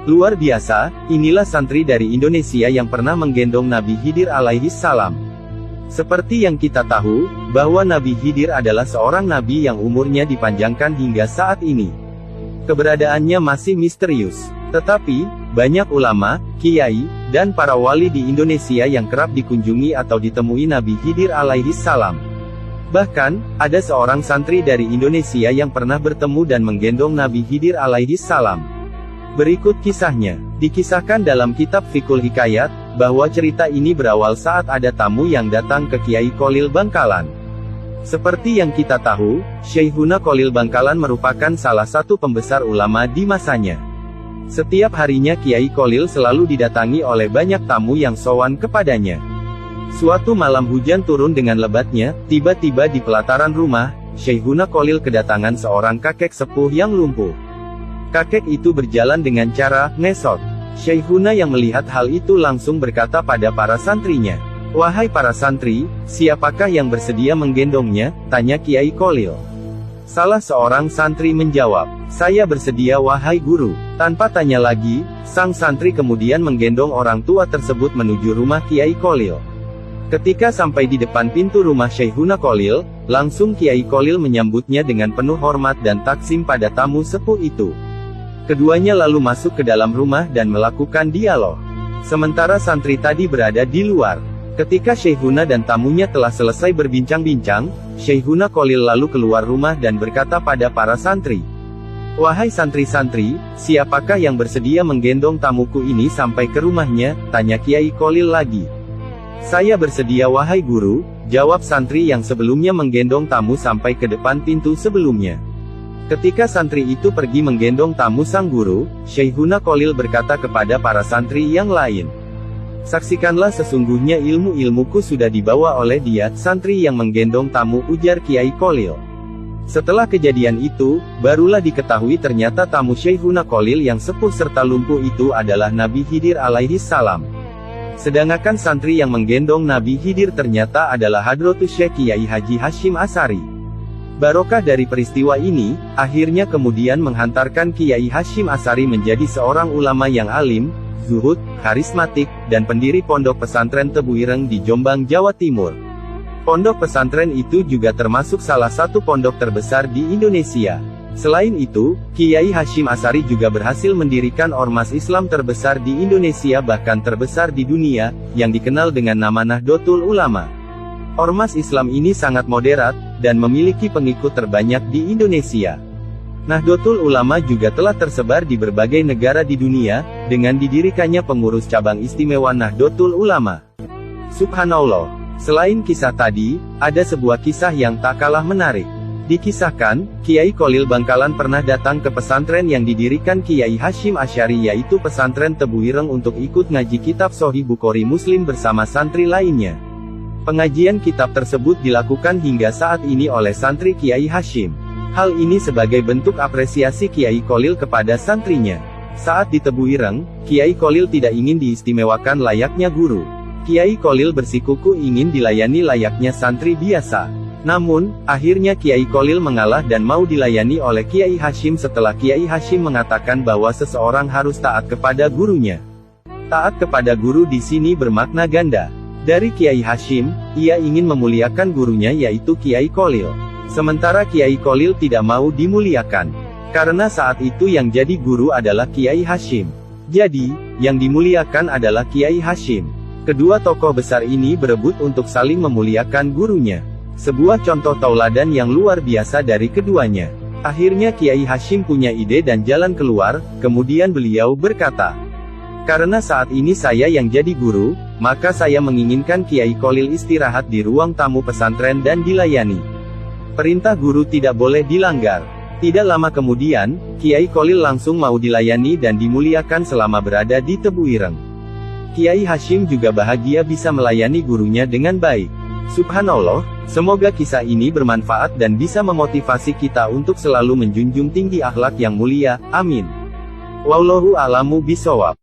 Luar biasa, inilah santri dari Indonesia yang pernah menggendong Nabi Khidir alaihi salam. Seperti yang kita tahu, bahwa Nabi Khidir adalah seorang nabi yang umurnya dipanjangkan hingga saat ini. Keberadaannya masih misterius. Tetapi, banyak ulama, kiai, dan para wali di Indonesia yang kerap dikunjungi atau ditemui Nabi Khidir alaihi salam. Bahkan, ada seorang santri dari Indonesia yang pernah bertemu dan menggendong Nabi Khidir alaihi salam. Berikut kisahnya. Dikisahkan dalam kitab Fiqhul Hikayat, bahwa cerita ini berawal saat ada tamu yang datang ke Kiai Kholil Bangkalan. Seperti yang kita tahu, Syekhuna Kholil Bangkalan merupakan salah satu pembesar ulama di masanya. Setiap harinya Kiai Kholil selalu didatangi oleh banyak tamu yang sowan kepadanya. Suatu malam hujan turun dengan lebatnya, tiba-tiba di pelataran rumah, Syekhuna Kholil kedatangan seorang kakek sepuh yang lumpuh. Kakek itu berjalan dengan cara ngesot. Syekhuna yang melihat hal itu langsung berkata pada para santrinya, "Wahai para santri, siapakah yang bersedia menggendongnya?" tanya Kiai Kholil. Salah seorang santri menjawab, "Saya bersedia wahai guru." Tanpa tanya lagi, sang santri kemudian menggendong orang tua tersebut menuju rumah Kiai Kholil. Ketika sampai di depan pintu rumah Syekhuna Kholil, langsung Kiai Kholil menyambutnya dengan penuh hormat dan taksim pada tamu sepuh itu. Keduanya lalu masuk ke dalam rumah dan melakukan dialog. Sementara santri tadi berada di luar. Ketika Syekhuna dan tamunya telah selesai berbincang-bincang, Syekhuna Kholil lalu keluar rumah dan berkata pada para santri, "Wahai santri-santri, siapakah yang bersedia menggendong tamuku ini sampai ke rumahnya?" tanya Kiai Kholil lagi. "Saya bersedia wahai guru," jawab santri yang sebelumnya menggendong tamu sampai ke depan pintu sebelumnya. Ketika santri itu pergi menggendong tamu sang guru, Syekhuna Kholil berkata kepada para santri yang lain, "Saksikanlah sesungguhnya ilmu-ilmuku sudah dibawa oleh dia." Santri yang menggendong tamu, ujar Kiai Kholil. Setelah kejadian itu, barulah diketahui ternyata tamu Syekhuna Kholil yang sepuh serta lumpuh itu adalah Nabi Khidir alaihi salam. Sedangkan santri yang menggendong Nabi Khidir ternyata adalah Hadratus Syekh Kiai Haji Hasyim Asy'ari. Barokah dari peristiwa ini, akhirnya kemudian menghantarkan Kiai Hasyim Asy'ari menjadi seorang ulama yang alim, zuhud, karismatik, dan pendiri pondok pesantren Tebu Ireng di Jombang, Jawa Timur. Pondok pesantren itu juga termasuk salah satu pondok terbesar di Indonesia. Selain itu, Kiai Hasyim Asy'ari juga berhasil mendirikan ormas Islam terbesar di Indonesia bahkan terbesar di dunia, yang dikenal dengan nama Nahdlatul Ulama. Ormas Islam ini sangat moderat, dan memiliki pengikut terbanyak di Indonesia. Nahdlatul Ulama juga telah tersebar di berbagai negara di dunia, dengan didirikannya pengurus cabang istimewa Nahdlatul Ulama. Subhanallah. Selain kisah tadi, ada sebuah kisah yang tak kalah menarik. Dikisahkan, Kiai Kholil Bangkalan pernah datang ke pesantren yang didirikan Kiai Hasyim Asy'ari yaitu pesantren Tebu Ireng untuk ikut ngaji kitab Sahih Bukhari Muslim bersama santri lainnya. Pengajian kitab tersebut dilakukan hingga saat ini oleh santri Kiai Hasyim. Hal ini sebagai bentuk apresiasi Kiai Kholil kepada santrinya. Saat di Tebu Ireng, Kiai Kholil tidak ingin diistimewakan layaknya guru. Kiai Kholil bersikukuh ingin dilayani layaknya santri biasa. Namun, akhirnya Kiai Kholil mengalah dan mau dilayani oleh Kiai Hasyim setelah Kiai Hasyim mengatakan bahwa seseorang harus taat kepada gurunya. Taat kepada guru di sini bermakna ganda. Dari Kiai Hasyim, ia ingin memuliakan gurunya yaitu Kiai Kholil. Sementara Kiai Kholil tidak mau dimuliakan. Karena saat itu yang jadi guru adalah Kiai Hasyim. Jadi, yang dimuliakan adalah Kiai Hasyim. Kedua tokoh besar ini berebut untuk saling memuliakan gurunya. Sebuah contoh tauladan yang luar biasa dari keduanya. Akhirnya Kiai Hasyim punya ide dan jalan keluar, kemudian beliau berkata, "Karena saat ini saya yang jadi guru, maka saya menginginkan Kiai Kholil istirahat di ruang tamu pesantren dan dilayani. Perintah guru tidak boleh dilanggar." Tidak lama kemudian, Kiai Kholil langsung mau dilayani dan dimuliakan selama berada di Tebu Ireng. Kiai Hasyim juga bahagia bisa melayani gurunya dengan baik. Subhanallah, semoga kisah ini bermanfaat dan bisa memotivasi kita untuk selalu menjunjung tinggi akhlak yang mulia. Amin. Wallahu a'lamu bishawab.